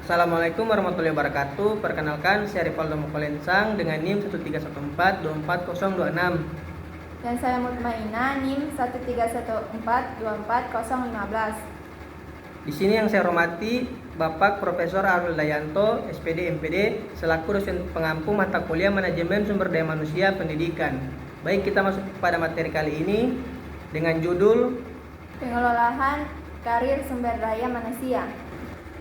Assalamualaikum warahmatullahi wabarakatuh. Perkenalkan, saya Rivaldo Mukolensang dengan NIM 131424026. Dan saya Mutmainah NIM 131424015. Di sini yang saya hormati Bapak Profesor Arul Dayanto, SPD MPD, selaku dosen pengampu mata kuliah Manajemen Sumber Daya Manusia Pendidikan. Baik, kita masuk pada materi kali ini dengan judul Pengelolaan Karir Sumber Daya Manusia.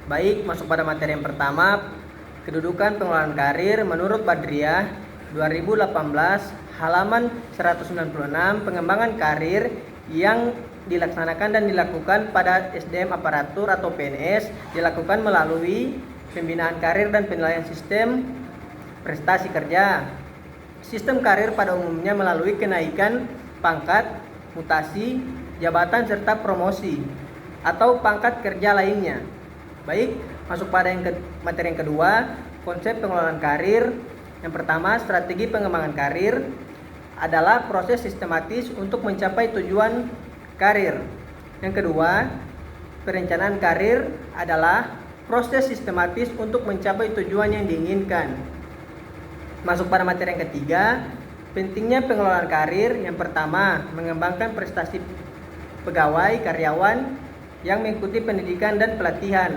Baik, masuk pada materi yang pertama, kedudukan pengelolaan karir menurut Badriah 2018 halaman 196, pengembangan karir yang dilaksanakan dan dilakukan pada SDM aparatur atau PNS dilakukan melalui pembinaan karir dan penilaian sistem prestasi kerja. Sistem karir pada umumnya melalui kenaikan pangkat, mutasi, jabatan serta promosi atau pangkat kerja lainnya. Baik, masuk pada materi yang kedua, konsep pengelolaan karir. Yang pertama, strategi pengembangan karir adalah proses sistematis untuk mencapai tujuan karir. Yang kedua, perencanaan karir adalah proses sistematis untuk mencapai tujuan yang diinginkan. Masuk pada materi yang ketiga, pentingnya pengelolaan karir. Yang pertama, mengembangkan prestasi pegawai karyawan yang mengikuti pendidikan dan pelatihan.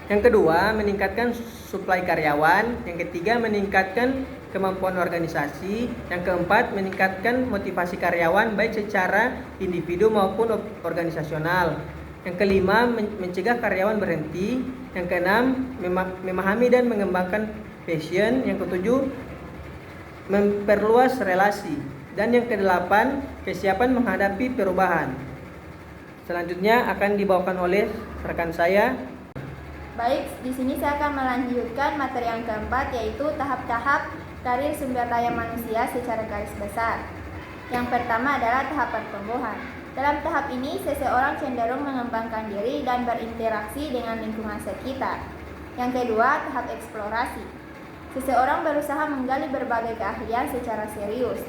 Yang kedua, meningkatkan suplai karyawan. Yang ketiga, meningkatkan kemampuan organisasi. Yang keempat, meningkatkan motivasi karyawan baik secara individu maupun organisasional. Yang kelima, mencegah karyawan berhenti. Yang keenam, memahami dan mengembangkan passion. Yang ketujuh, memperluas relasi. Dan yang kedelapan, kesiapan menghadapi perubahan. Selanjutnya akan dibawakan oleh rekan saya. Baik, di sini saya akan melanjutkan materi yang keempat, yaitu tahap-tahap karir sumber daya manusia secara garis besar. Yang pertama adalah tahap pertumbuhan. Dalam tahap ini, seseorang cenderung mengembangkan diri dan berinteraksi dengan lingkungan sekitar. Yang kedua, tahap eksplorasi. Seseorang berusaha menggali berbagai keahlian secara serius.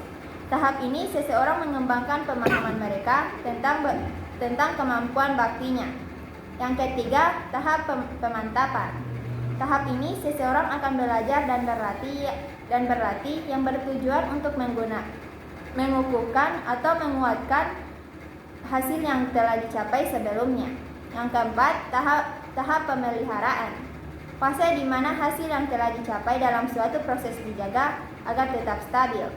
Tahap ini, seseorang mengembangkan pemahaman mereka tentang kemampuan baktinya. Yang ketiga, tahap pemantapan. Tahap ini seseorang akan belajar dan berlatih yang bertujuan untuk mengukuhkan atau menguatkan hasil yang telah dicapai sebelumnya. Yang keempat, tahap pemeliharaan. Fase di mana hasil yang telah dicapai dalam suatu proses dijaga agar tetap stabil.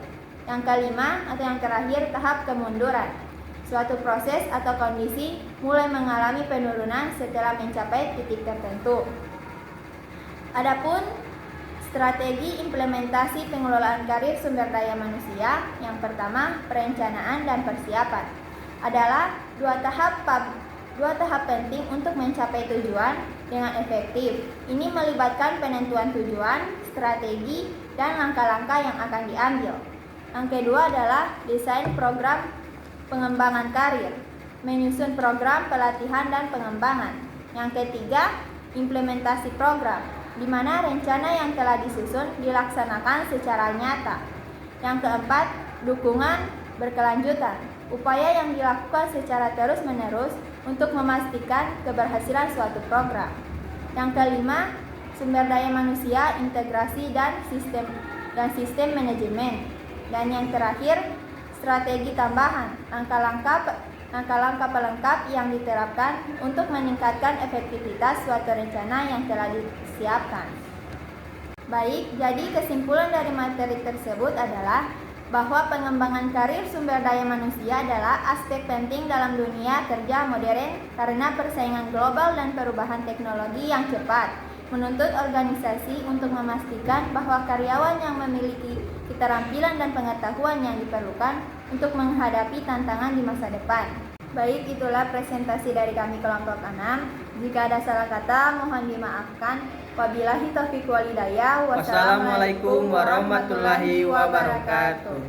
Yang kelima atau yang terakhir, tahap kemunduran. Suatu proses atau kondisi mulai mengalami penurunan setelah mencapai titik tertentu. Adapun strategi implementasi pengelolaan karir sumber daya manusia, yang pertama, perencanaan dan persiapan adalah dua tahap penting untuk mencapai tujuan dengan efektif. Ini melibatkan penentuan tujuan, strategi, dan langkah-langkah yang akan diambil. Yang kedua adalah desain program pengembangan karir, menyusun program pelatihan dan pengembangan. Yang ketiga, implementasi program, di mana rencana yang telah disusun dilaksanakan secara nyata. Yang keempat, dukungan berkelanjutan, upaya yang dilakukan secara terus-menerus untuk memastikan keberhasilan suatu program. Yang kelima, sumber daya manusia, integrasi dan sistem manajemen. Dan yang terakhir, strategi tambahan, langkah-langkah pelengkap yang diterapkan untuk meningkatkan efektivitas suatu rencana yang telah disiapkan. Baik, jadi kesimpulan dari materi tersebut adalah bahwa pengembangan karir sumber daya manusia adalah aspek penting dalam dunia kerja modern karena persaingan global dan perubahan teknologi yang cepat menuntut organisasi untuk memastikan bahwa karyawan yang memiliki keterampilan dan pengetahuan yang diperlukan untuk menghadapi tantangan di masa depan. Baik, itulah presentasi dari kami kelompok 6. Jika ada salah kata, mohon dimaafkan. Wabillahi taufiq wal hidayah. Wassalamualaikum warahmatullahi wabarakatuh.